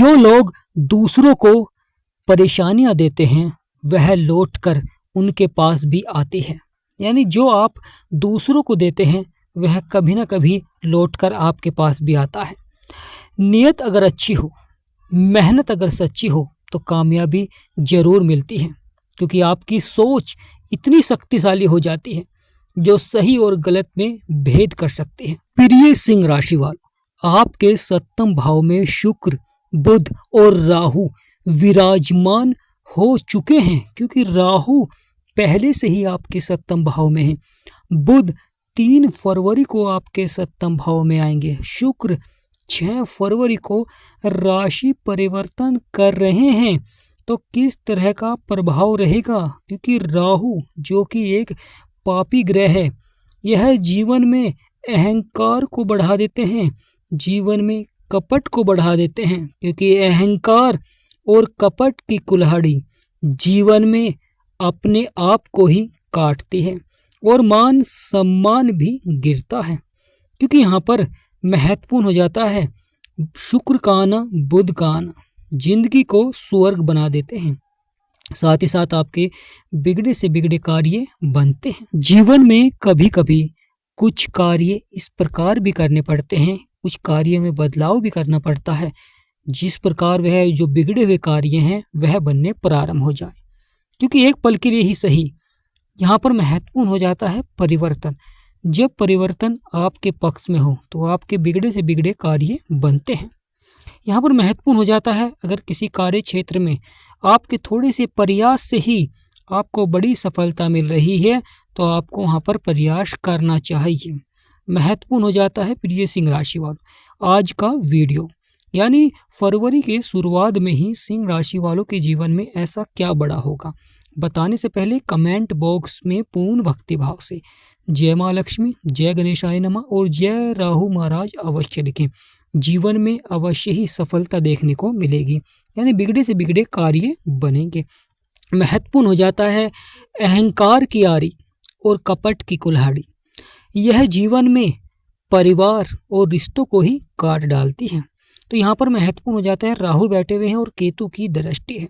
जो लोग दूसरों को परेशानियां देते हैं वह लौटकर उनके पास भी आती है। यानी जो आप दूसरों को देते हैं वह कभी ना कभी लौटकर आपके पास भी आता है। नीयत अगर अच्छी हो, मेहनत अगर सच्ची हो तो कामयाबी जरूर मिलती है, क्योंकि आपकी सोच इतनी शक्तिशाली हो जाती है जो सही और गलत में भेद कर सकती है। प्रिय सिंह राशि वालों, आपके सप्तम भाव में शुक्र, बुध और राहु विराजमान हो चुके हैं, क्योंकि राहु पहले से ही आपके सप्तम भाव में है। बुध 3 फरवरी को आपके सप्तम भाव में आएंगे। शुक्र 6 फरवरी को राशि परिवर्तन कर रहे हैं। तो किस तरह का प्रभाव रहेगा, क्योंकि राहु जो कि एक पापी ग्रह है, यह जीवन में अहंकार को बढ़ा देते हैं, जीवन में कपट को बढ़ा देते हैं, क्योंकि अहंकार और कपट की कुल्हाड़ी जीवन में अपने आप को ही काटती है और मान सम्मान भी गिरता है, क्योंकि यहाँ पर महत्वपूर्ण हो जाता है शुक्र का आना, बुध का आना जिंदगी को स्वर्ग बना देते हैं। साथ ही साथ आपके बिगड़े से बिगड़े कार्य बनते हैं। जीवन में कभी कभी कुछ कार्य इस प्रकार भी करने पड़ते हैं, कुछ कार्य में बदलाव भी करना पड़ता है, जिस प्रकार वह जो बिगड़े हुए कार्य हैं वह बनने प्रारंभ हो जाए, क्योंकि एक पल के लिए ही सही यहाँ पर महत्वपूर्ण हो जाता है परिवर्तन। जब परिवर्तन आपके पक्ष में हो तो आपके बिगड़े से बिगड़े कार्य बनते हैं। यहाँ पर महत्वपूर्ण हो जाता है अगर किसी कार्य क्षेत्र में आपके थोड़े से प्रयास से ही आपको बड़ी सफलता मिल रही है तो आपको वहाँ पर प्रयास करना चाहिए। महत्वपूर्ण हो जाता है प्रिय सिंह राशि वालों आज का वीडियो, यानी फरवरी के शुरुआत में ही सिंह राशि वालों के जीवन में ऐसा क्या बड़ा होगा। बताने से पहले कमेंट बॉक्स में पूर्ण भक्ति भाव से जय माँ लक्ष्मी, जय गणेशाय नमः और जय राहु महाराज अवश्य लिखें। जीवन में अवश्य ही सफलता देखने को मिलेगी, यानी बिगड़े से बिगड़े कार्य बनेंगे। महत्वपूर्ण हो जाता है अहंकार की आरी और कपट की कुल्हाड़ी, यह जीवन में परिवार और रिश्तों को ही काट डालती है। तो यहाँ पर महत्वपूर्ण हो जाता है राहु बैठे हुए हैं और केतु की दृष्टि है,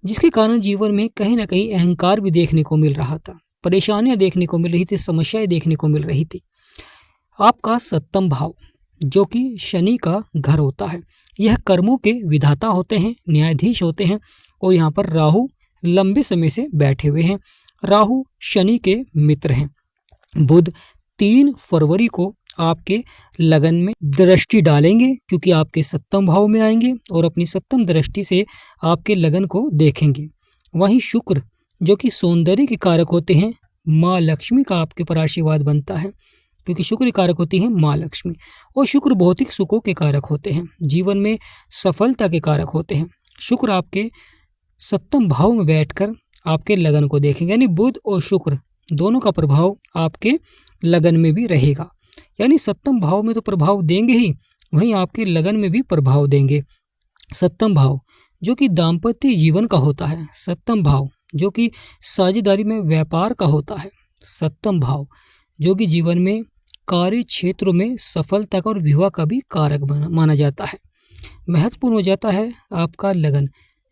जिसके कारण जीवन में कहीं ना कहीं अहंकार भी देखने को मिल रहा था, परेशानियां देखने को मिल रही थी, समस्याएं देखने को मिल रही थी। आपका सप्तम भाव जो कि शनि का घर होता है, यह कर्मों के विधाता होते हैं, न्यायाधीश होते हैं, और यहाँ पर राहु लंबे समय से बैठे हुए हैं। राहु शनि के मित्र हैं। बुध 3 फरवरी को आपके लगन में दृष्टि डालेंगे, क्योंकि आपके सप्तम भाव में आएंगे और अपनी सप्तम दृष्टि से आपके लगन को देखेंगे। वहीं शुक्र जो कि सौंदर्य के कारक होते हैं, माँ लक्ष्मी का आपके पर आशीर्वाद बनता है, क्योंकि शुक्र कारक होती है माँ लक्ष्मी, और शुक्र भौतिक सुखों के कारक होते हैं, जीवन में सफलता के कारक होते हैं। शुक्र आपके सप्तम भाव में बैठकर आपके लगन को देखेंगे, यानी बुध और शुक्र दोनों का प्रभाव आपके लगन में भी रहेगा। यानी सप्तम भाव में तो प्रभाव देंगे ही, वहीं आपके लगन में भी प्रभाव देंगे। सप्तम भाव जो कि दाम्पत्य जीवन का होता है, सप्तम भाव जो कि साझेदारी में व्यापार का होता है, सप्तम भाव जो कि जीवन में कार्य क्षेत्रों में सफलता का और विवाह का भी कारक माना जाता है। महत्वपूर्ण हो जाता है आपका लगन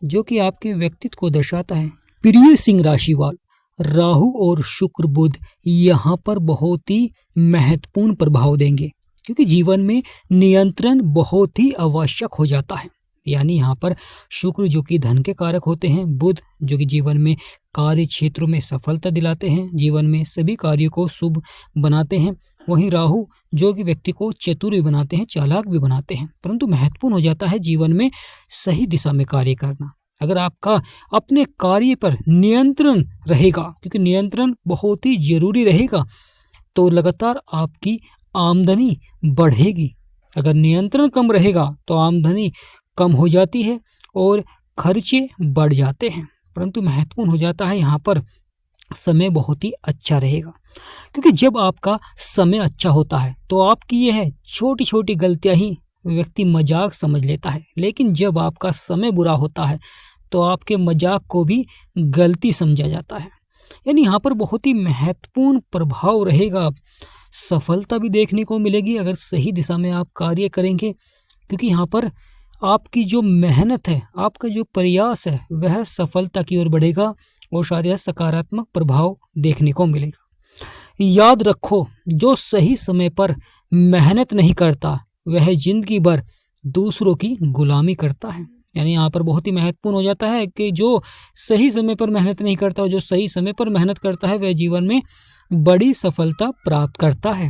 जो कि आपके व्यक्तित्व को दर्शाता है। प्रिय सिंह राशि वालों, राहु और शुक्र बुध यहाँ पर बहुत ही महत्वपूर्ण प्रभाव देंगे, क्योंकि जीवन में नियंत्रण बहुत ही आवश्यक हो जाता है। यानी यहाँ पर शुक्र जो कि धन के कारक होते हैं, बुध जो कि जीवन में कार्य क्षेत्रों में सफलता दिलाते हैं, जीवन में सभी कार्यों को शुभ बनाते हैं, वहीं राहु जो कि व्यक्ति को चतुर भी बनाते हैं, चालाक भी बनाते हैं। परंतु महत्वपूर्ण हो जाता है जीवन में सही दिशा में कार्य करना। अगर आपका अपने कार्य पर नियंत्रण रहेगा, क्योंकि नियंत्रण बहुत ही जरूरी रहेगा, तो लगातार आपकी आमदनी बढ़ेगी। अगर नियंत्रण कम रहेगा तो आमदनी कम हो जाती है और खर्चे बढ़ जाते हैं। परंतु महत्वपूर्ण हो जाता है यहाँ पर समय बहुत ही अच्छा रहेगा, क्योंकि जब आपका समय अच्छा होता है तो आपकी यह छोटी छोटी गलतियां ही व्यक्ति मजाक समझ लेता है, लेकिन जब आपका समय बुरा होता है तो आपके मजाक को भी गलती समझा जाता है। यानी यहाँ पर बहुत ही महत्वपूर्ण प्रभाव रहेगा। सफलता भी देखने को मिलेगी अगर सही दिशा में आप कार्य करेंगे, क्योंकि यहाँ पर आपकी जो मेहनत है, आपका जो प्रयास है, वह सफलता की ओर बढ़ेगा और साथ ही साथ सकारात्मक प्रभाव देखने को मिलेगा। याद रखो, जो सही समय पर मेहनत नहीं करता वह जिंदगी भर दूसरों की गुलामी करता है। यानी यहाँ पर बहुत ही महत्वपूर्ण हो जाता है कि जो सही समय पर मेहनत नहीं करता और जो सही समय पर मेहनत करता है वह जीवन में बड़ी सफलता प्राप्त करता है।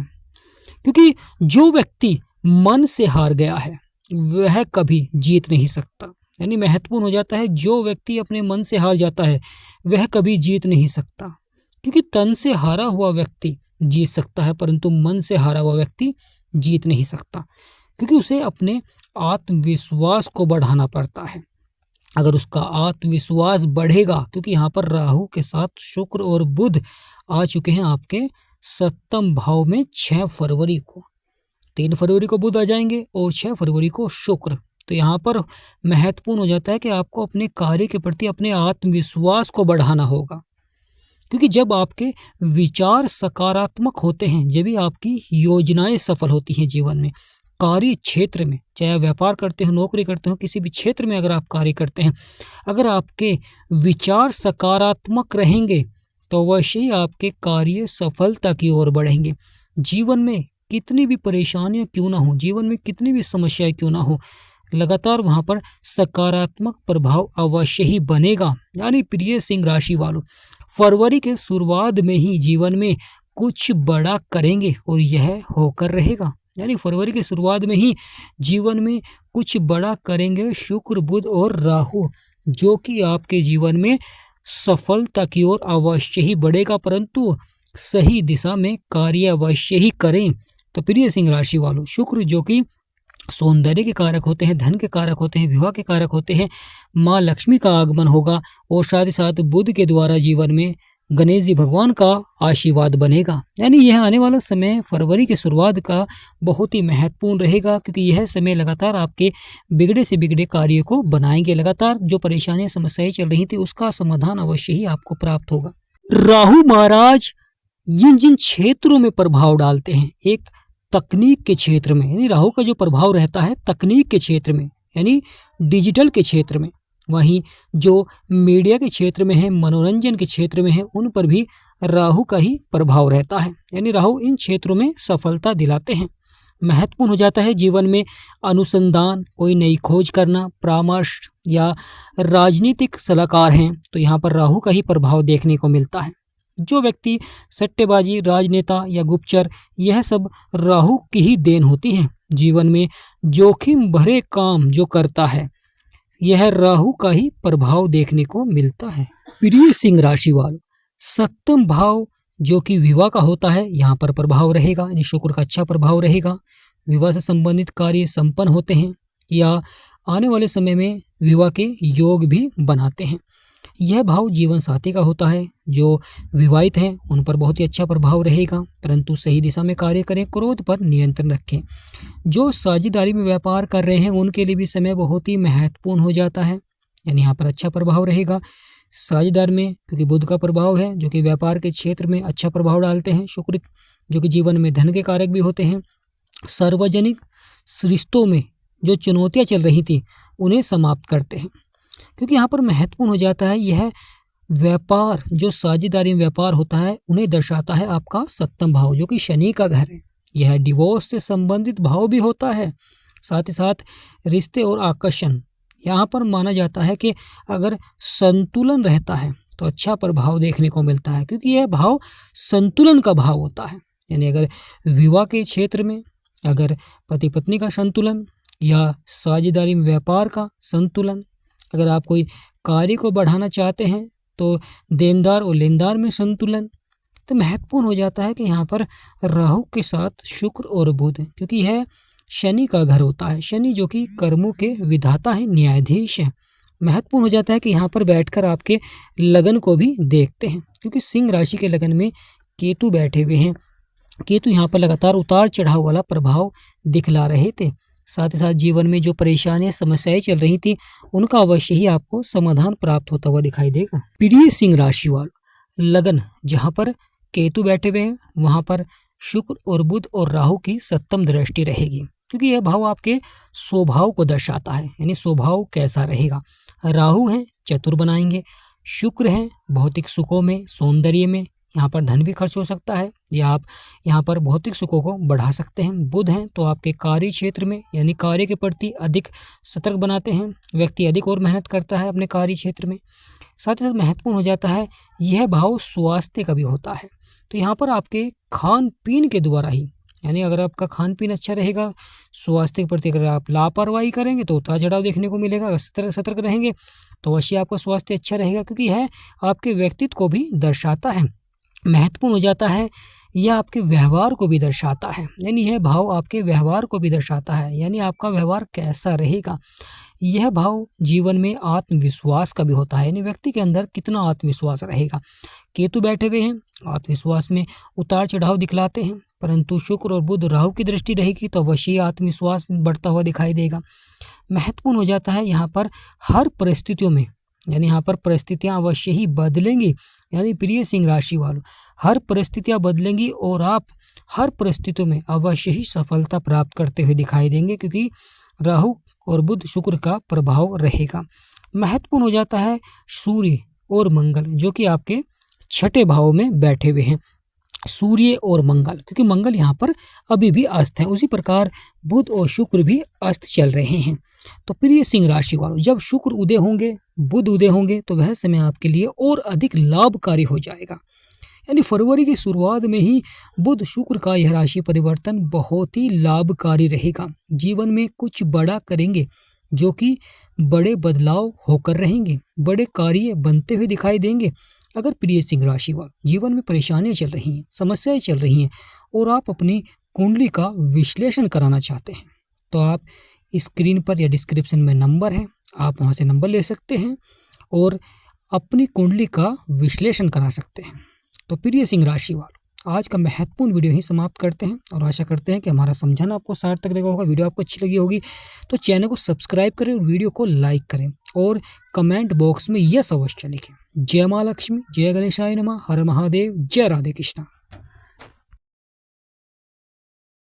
क्योंकि जो व्यक्ति मन से हार गया है वह कभी जीत नहीं सकता। यानी महत्वपूर्ण हो जाता है, जो व्यक्ति अपने मन से हार जाता है वह कभी जीत नहीं सकता। क्योंकि तन से हारा हुआ व्यक्ति जीत सकता है, परंतु मन से हारा हुआ व्यक्ति जीत नहीं सकता, क्योंकि उसे अपने आत्मविश्वास को बढ़ाना पड़ता है। अगर उसका आत्मविश्वास बढ़ेगा, क्योंकि यहाँ पर राहु के साथ शुक्र और बुध आ चुके हैं आपके सप्तम भाव में 6 फरवरी को। 3 फरवरी को बुध आ जाएंगे और 6 फरवरी को शुक्र। तो यहाँ पर महत्वपूर्ण हो जाता है कि आपको अपने कार्य के प्रति अपने आत्मविश्वास को बढ़ाना होगा, क्योंकि जब आपके विचार सकारात्मक होते हैं, जब भी आपकी योजनाएं सफल होती हैं जीवन में। कार्य क्षेत्र में, चाहे आप व्यापार करते हो, नौकरी करते हो, किसी भी क्षेत्र में अगर आप कार्य करते हैं, अगर आपके विचार सकारात्मक रहेंगे तो अवश्य ही आपके कार्य सफलता की ओर बढ़ेंगे। जीवन में कितनी भी परेशानियां क्यों ना हो, जीवन में कितनी भी समस्याएं क्यों ना हो, लगातार वहां पर सकारात्मक प्रभाव अवश्य ही बनेगा। यानी प्रिय सिंह राशि वालों, फरवरी के शुरुआत में ही जीवन में कुछ बड़ा करेंगे और यह होकर रहेगा। यानी फरवरी की शुरुआत में ही जीवन में कुछ बड़ा करेंगे शुक्र, बुध और राहु, जो कि आपके जीवन में सफलता की ओर अवश्य ही बढ़ेगा, परंतु सही दिशा में कार्य अवश्य ही करें। तो प्रिय सिंह राशि वालों, शुक्र जो कि सौंदर्य के कारक होते हैं, धन के कारक होते हैं, विवाह के कारक होते हैं, माँ लक्ष्मी का आगमन होगा और साथ ही साथ बुध के द्वारा जीवन में गणेश जी भगवान का आशीर्वाद बनेगा। यानी यह आने वाला समय फरवरी की शुरुआत का बहुत ही महत्वपूर्ण रहेगा, क्योंकि यह समय लगातार आपके बिगड़े से बिगड़े कार्य को बनाएंगे। लगातार जो परेशानियां समस्याएं चल रही थी उसका समाधान अवश्य ही आपको प्राप्त होगा। राहु महाराज जिन जिन क्षेत्रों में प्रभाव डालते हैं, एक तकनीक के क्षेत्र में, यानी राहु का जो प्रभाव रहता है तकनीक के क्षेत्र में, यानी डिजिटल के क्षेत्र में, वहीं जो मीडिया के क्षेत्र में है, मनोरंजन के क्षेत्र में है, उन पर भी राहु का ही प्रभाव रहता है। यानी राहु इन क्षेत्रों में सफलता दिलाते हैं। महत्वपूर्ण हो जाता है जीवन में अनुसंधान, कोई नई खोज करना, परामर्श या राजनीतिक सलाहकार हैं तो यहाँ पर राहु का ही प्रभाव देखने को मिलता है। जो व्यक्ति सट्टेबाजी, राजनेता या गुप्तचर, यह सब राहु की ही देन होती है। जीवन में जोखिम भरे काम जो करता है यह राहु का ही प्रभाव देखने को मिलता है। प्रिय सिंह राशि वालों, सप्तम भाव जो कि विवाह का होता है, यहाँ पर प्रभाव रहेगा, यानी शुक्र का अच्छा प्रभाव रहेगा। विवाह से संबंधित कार्य संपन्न होते हैं या आने वाले समय में विवाह के योग भी बनाते हैं। यह भाव जीवन साथी का होता है। जो विवाहित हैं उन पर बहुत ही अच्छा प्रभाव रहेगा, परंतु सही दिशा में कार्य करें, क्रोध पर नियंत्रण रखें। जो साझेदारी में व्यापार कर रहे हैं उनके लिए भी समय बहुत ही महत्वपूर्ण हो जाता है, यानी यहाँ पर अच्छा प्रभाव रहेगा साझेदार में, क्योंकि बुध का प्रभाव है जो कि व्यापार के क्षेत्र में अच्छा प्रभाव डालते हैं। शुक्र जो कि जीवन में धन के कारक भी होते हैं। सार्वजनिक रिश्तों में जो चुनौतियाँ चल रही थी उन्हें समाप्त करते हैं, क्योंकि यहाँ पर महत्वपूर्ण हो जाता है यह व्यापार, जो साझेदारी में व्यापार होता है उन्हें दर्शाता है आपका सप्तम भाव जो कि शनि का घर है। यह डिवोर्स से संबंधित भाव भी होता है। साथ ही साथ रिश्ते और आकर्षण, यहाँ पर माना जाता है कि अगर संतुलन रहता है तो अच्छा प्रभाव देखने को मिलता है, क्योंकि यह भाव संतुलन का भाव होता है। यानी अगर विवाह के क्षेत्र में अगर पति पत्नी का संतुलन या साझेदारी में व्यापार का संतुलन, अगर आप कोई कार्य को बढ़ाना चाहते हैं तो देनदार और लेनदार में संतुलन, तो महत्वपूर्ण हो जाता है कि यहाँ पर राहु के साथ शुक्र और बुध, क्योंकि यह शनि का घर होता है। शनि जो कि कर्मों के विधाता है, न्यायाधीश है। महत्वपूर्ण हो जाता है कि यहाँ पर बैठकर आपके लगन को भी देखते हैं, क्योंकि सिंह राशि के लगन में केतु बैठे हुए हैं। केतु यहाँ पर लगातार उतार चढ़ाव वाला प्रभाव दिखला रहे थे। साथ ही साथ जीवन में जो परेशानियां समस्याएं चल रही थी उनका अवश्य ही आपको समाधान प्राप्त होता हुआ दिखाई देगा। प्रिय सिंह राशि वालों, लगन जहां पर केतु बैठे हुए हैं वहां पर शुक्र और बुध और राहु की सप्तम दृष्टि रहेगी। क्योंकि यह भाव आपके स्वभाव को दर्शाता है, यानी स्वभाव कैसा रहेगा। राहु है चतुर बनाएंगे, शुक्र है भौतिक सुखों में, सौंदर्य में, यहाँ पर धन भी खर्च हो सकता है या आप यहाँ पर भौतिक सुखों को बढ़ा सकते हैं। बुध हैं तो आपके कार्य क्षेत्र में, यानी कार्य के प्रति अधिक सतर्क बनाते हैं, व्यक्ति अधिक और मेहनत करता है अपने कार्य क्षेत्र में। साथ ही साथ महत्वपूर्ण हो जाता है यह भाव स्वास्थ्य का भी होता है। तो यहाँ पर आपके खान पीन के द्वारा ही, यानी अगर आपका खान पीन अच्छा रहेगा, स्वास्थ्य के प्रति अगर आप लापरवाही करेंगे तो उतार चढ़ाव देखने को मिलेगा। अगर सतर्क रहेंगे तो अवश्य आपका स्वास्थ्य अच्छा रहेगा, क्योंकि यह आपके व्यक्तित्व को भी दर्शाता है। महत्वपूर्ण हो जाता है यह आपके व्यवहार को भी दर्शाता है, यानी यह भाव आपके व्यवहार को भी दर्शाता है, यानी आपका व्यवहार कैसा रहेगा। यह भाव जीवन में आत्मविश्वास का भी होता है, यानी व्यक्ति के अंदर कितना आत्मविश्वास रहेगा। केतु बैठे हुए हैं, आत्मविश्वास में उतार चढ़ाव दिखलाते हैं, परंतु शुक्र और बुध राहु की दृष्टि रहेगी तो अवश्य आत्मविश्वास बढ़ता हुआ दिखाई देगा। महत्वपूर्ण हो जाता है यहाँ पर हर परिस्थितियों में, यानी यहाँ पर परिस्थितियाँ अवश्य ही बदलेंगी, यानी प्रिय सिंह राशि वालों हर परिस्थितियाँ बदलेंगी और आप हर परिस्थितियों में अवश्य ही सफलता प्राप्त करते हुए दिखाई देंगे, क्योंकि राहु और बुध शुक्र का प्रभाव रहेगा। महत्वपूर्ण हो जाता है सूर्य और मंगल, जो कि आपके छठे भाव में बैठे हुए हैं। सूर्य और मंगल, क्योंकि मंगल यहाँ पर अभी भी अस्त है, उसी प्रकार बुध और शुक्र भी अस्त चल रहे हैं। तो प्रिय सिंह राशि वालों जब शुक्र उदय होंगे, बुध उदय होंगे तो वह समय आपके लिए और अधिक लाभकारी हो जाएगा। यानी फरवरी की शुरुआत में ही बुध शुक्र का यह राशि परिवर्तन बहुत ही लाभकारी रहेगा। जीवन में कुछ बड़ा करेंगे, जो कि बड़े बदलाव होकर रहेंगे, बड़े कार्य बनते हुए दिखाई देंगे। अगर प्रिय सिंह राशि वाले जीवन में परेशानियां चल रही हैं, समस्याएं चल रही हैं और आप अपनी कुंडली का विश्लेषण कराना चाहते हैं, तो आप स्क्रीन पर या डिस्क्रिप्शन में नंबर है, आप वहां से नंबर ले सकते हैं और अपनी कुंडली का विश्लेषण करा सकते हैं। तो प्रिय सिंह राशि वालों आज का महत्वपूर्ण वीडियो ही समाप्त करते हैं और आशा करते हैं कि हमारा समझाना आपको सार्थक लगा होगा। वीडियो आपको अच्छी लगी होगी तो चैनल को सब्सक्राइब करें और वीडियो को लाइक करें और कमेंट बॉक्स में यस अवश्य लिखें। जय माँ लक्ष्मी, जय गणेशाय नमः, हर महादेव, जय राधे कृष्णा।